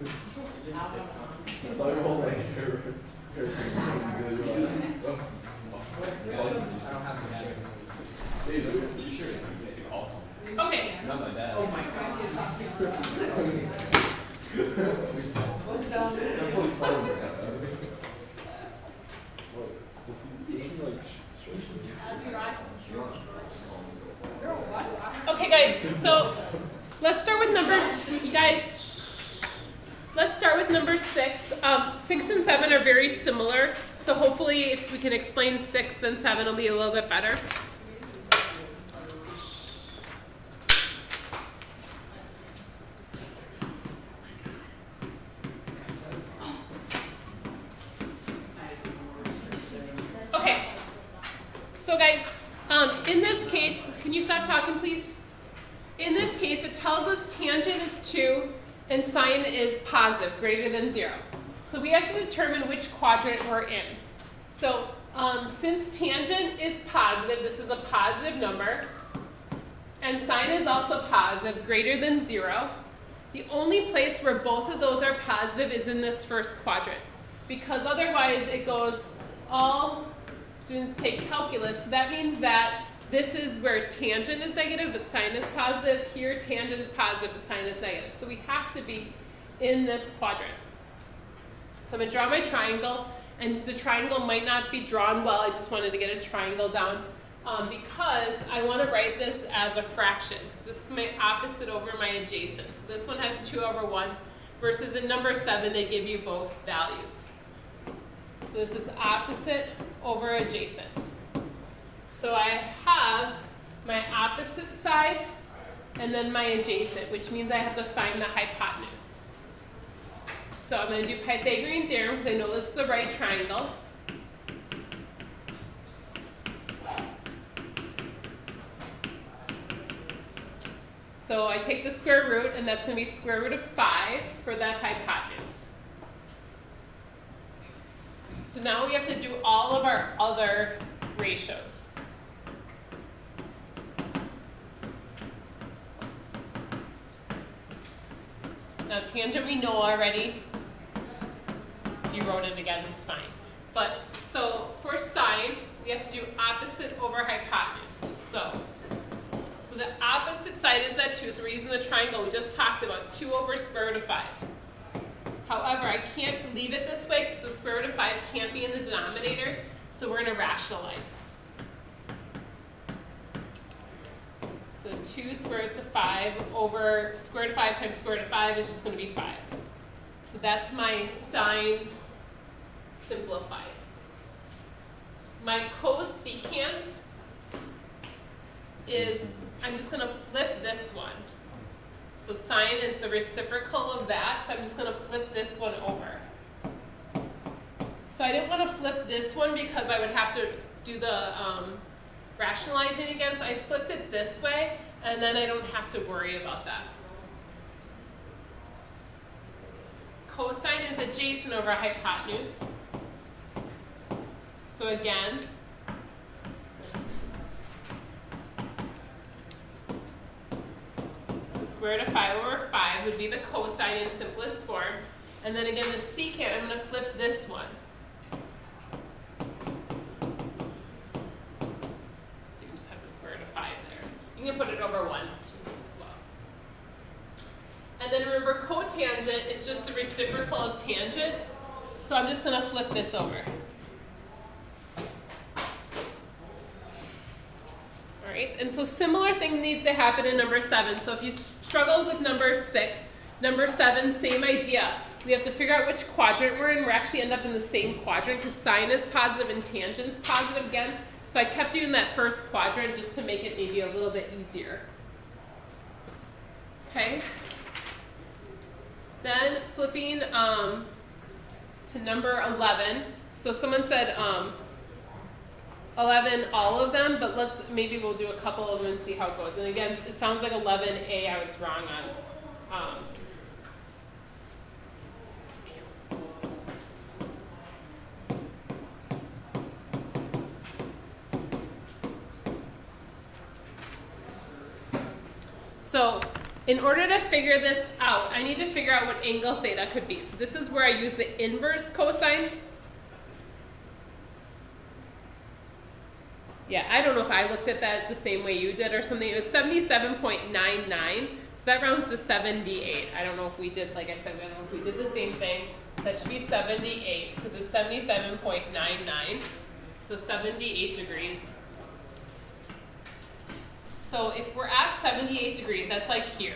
So I hold my hair. I don't have to check. You sure? Okay. Not my dad. Oh my God. What's down this? Okay, guys. So let's start with numbers, guys. Let's start with number 6. 6 and 7 are very similar. So hopefully, if we can explain 6, then 7 will be a little bit better. Okay. So guys, in this case, can you stop talking, please? In this case, it tells us tangent is 2 and sine is positive, greater than 0. So we have to determine which quadrant we're in. So since tangent is positive, this is a positive number, and sine is also positive, greater than 0, the only place where both of those are positive is in this first quadrant. Because otherwise it goes, all students take calculus, so that means that this is where tangent is negative, but sine is positive. Here, tangent is positive, but sine is negative. So we have to be in this quadrant. So I'm going to draw my triangle, and the triangle might not be drawn well. I just wanted to get a triangle down because I want to write this as a fraction, because this is my opposite over my adjacent. So this one has 2 over 1, versus in number 7, they give you both values. So this is opposite over adjacent. So I have my opposite side and then my adjacent, which means I have to find the hypotenuse. So I'm going to do Pythagorean theorem because I know this is the right triangle. So I take the square root, and that's going to be square root of 5 for that hypotenuse. So now we have to do all of our other ratios. Now tangent we know already. If you wrote it again, it's fine. But so for sine, we have to do opposite over hypotenuse. So the opposite side is that 2. So we're using the triangle we just talked about, 2 over square root of 5. However, I can't leave it this way because the square root of 5 can't be in the denominator. So we're going to rationalize. So 2 square roots of 5 over square root of 5 times square root of 5 is just going to be 5. So that's my sine simplified. My cosecant is, I'm just going to flip this one. So sine is the reciprocal of that, so I'm just going to flip this one over. So I didn't want to flip this one because I would have to do the rationalizing again, so I flipped it this way, and then I don't have to worry about that. Cosine is adjacent over hypotenuse. So again, so square root of 5 over 5 would be the cosine in simplest form. And then again, the secant, I'm going to flip this one. So you can just have the square root of 5 there. You can put it over 1 as well. And then remember, cotangent is just the reciprocal of tangent. So I'm just going to flip this over. All right, and so similar thing needs to happen in number 7. So if you struggled with number 6, number 7, same idea. We have to figure out which quadrant we're in. We're actually end up in the same quadrant because sine is positive and tangent's positive again. So I kept doing that first quadrant just to make it maybe a little bit easier. Okay. Then flipping to number 11. So someone said 11, all of them, but maybe we'll do a couple of them and see how it goes. And again, it sounds like 11A I was wrong on. So In order to figure this out, I need to figure out what angle theta could be. So this is where I use the inverse cosine. Yeah, I don't know if I looked at that the same way you did or something. It was 77.99, so that rounds to 78. I don't know if we did, like I said, I don't know if we did the same thing. That should be 78 because it's 77.99, so 78 degrees. So if we're at 78 degrees, that's like here.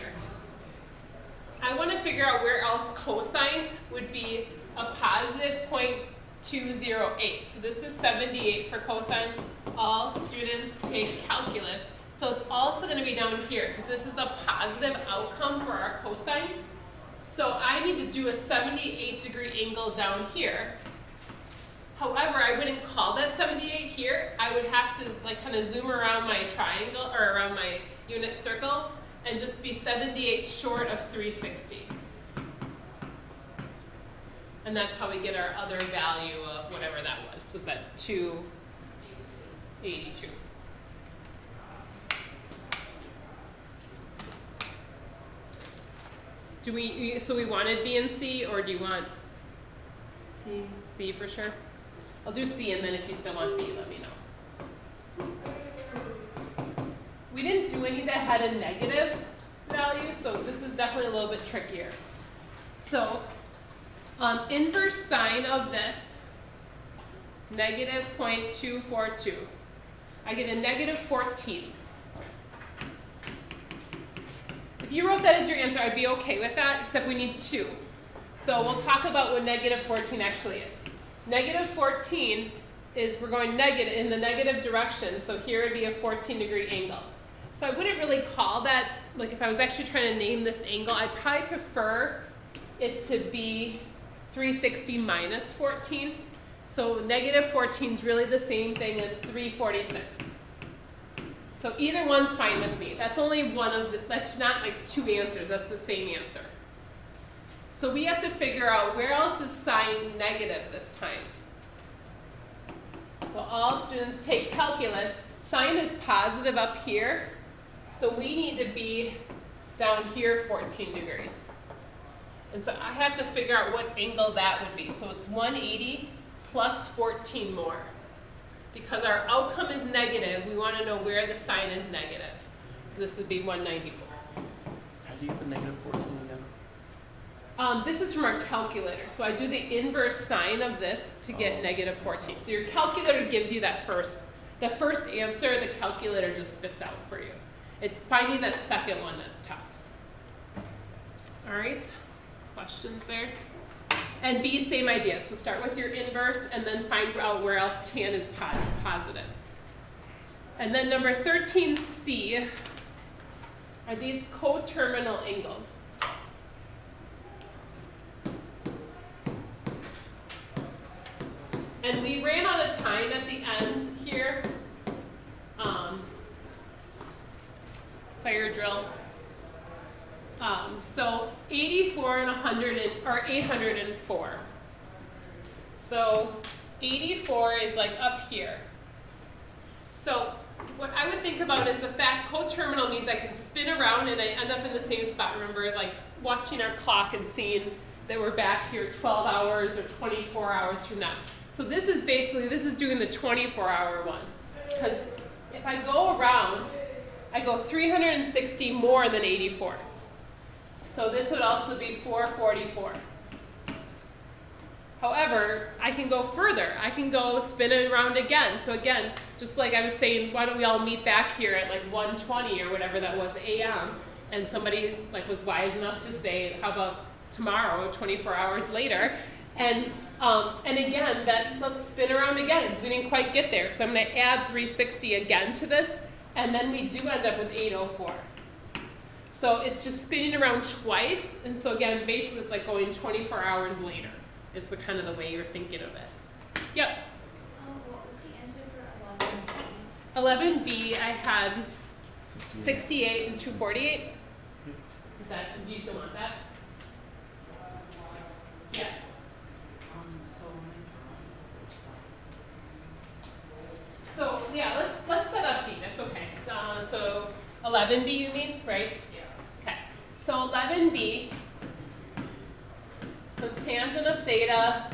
I want to figure out where else cosine would be a positive 0.208. So this is 78 for cosine. All students take calculus. So it's also going to be down here because this is a positive outcome for our cosine. So I need to do a 78 degree angle down here. However, I wouldn't call that 78 here. I would have to like kind of zoom around my triangle or around my unit circle and just be 78 short of 360. And that's how we get our other value of whatever that was. Was that 282? So we wanted B and C, or do you want C. C for sure? I'll do C, and then if you still want B, let me know. We didn't do any that had a negative value, so this is definitely a little bit trickier. So inverse sine of this, negative 0.242. I get a negative 14. If you wrote that as your answer, I'd be okay with that, except we need 2. So we'll talk about what negative 14 actually is. Negative 14 is we're going negative in the negative direction, so here would be a 14 degree angle. So I wouldn't really call that, like if I was actually trying to name this angle, I'd probably prefer it to be 360 minus 14. So negative 14 is really the same thing as 346. So either one's fine with me. That's only one of the, that's not like 2 answers, that's the same answer. So we have to figure out where else is sine negative this time. So all students take calculus. Sine is positive up here, so we need to be down here 14 degrees. And so I have to figure out what angle that would be. So it's 180 plus 14 more. Because our outcome is negative, we want to know where the sign is negative. So this would be 194. How do you get the negative 14 again? This is from our calculator. So I do the inverse sine of this to get negative 14. So your calculator gives you the first answer, the calculator just spits out for you. It's finding that second one that's tough. All right, questions there? And B, same idea. So start with your inverse and then find out where else tan is positive. And then number 13C are these coterminal angles. And we ran out of time at the end here. Fire drill. So 84 and 804. So 84 is like up here. So what I would think about is the fact coterminal means I can spin around and I end up in the same spot. Remember, like watching our clock and seeing that we're back here 12 hours or 24 hours from now. So this is basically, this is doing the 24-hour one. Because if I go around, I go 360 more than 84. So this would also be 444. However, I can go further. I can go spin it around again. So again, just like I was saying, why don't we all meet back here at like 1:20 or whatever that was a.m. And somebody like was wise enough to say, how about tomorrow, 24 hours later? And again, let's spin around again because we didn't quite get there. So I'm going to add 360 again to this, and then we do end up with 804. So it's just spinning around twice, and so again, basically it's like going 24 hours later is the kind of the way you're thinking of it. Yep. What was the answer for 11B? 11B, I had 68 and 248. Is that, do you still want that? Yeah. So yeah, let's set up B. That's okay. So 11B, you mean, right? Yeah. Okay. 7b, so tangent of theta,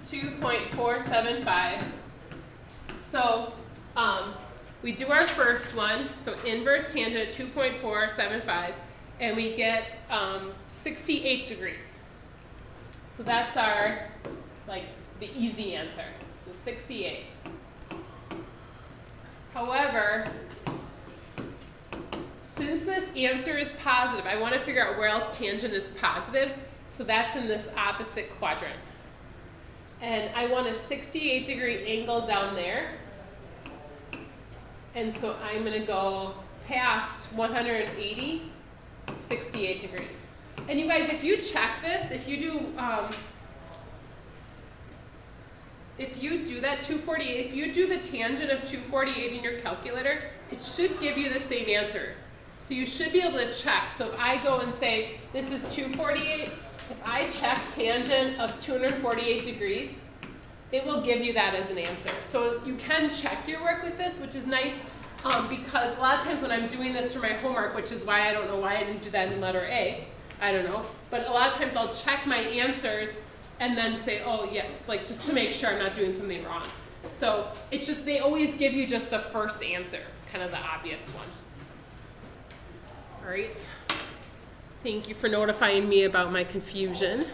2.475. So we do our first one, so inverse tangent 2.475, and we get 68 degrees. So that's our, like, the easy answer, so 68. However, since this answer is positive, I want to figure out where else tangent is positive, so that's in this opposite quadrant. And I want a 68 degree angle down there. And so I'm going to go past 180, 68 degrees. And you guys, if you check this, if you do that 248, if you do the tangent of 248 in your calculator, it should give you the same answer. So you should be able to check. So if I go and say, this is 248, if I check tangent of 248 degrees, it will give you that as an answer. So you can check your work with this, which is nice, because a lot of times when I'm doing this for my homework, which is why I don't know why I didn't do that in letter A, I don't know, but a lot of times I'll check my answers and then say, oh yeah, like just to make sure I'm not doing something wrong. So it's just, they always give you just the first answer, kind of the obvious one. All right, thank you for notifying me about my confusion.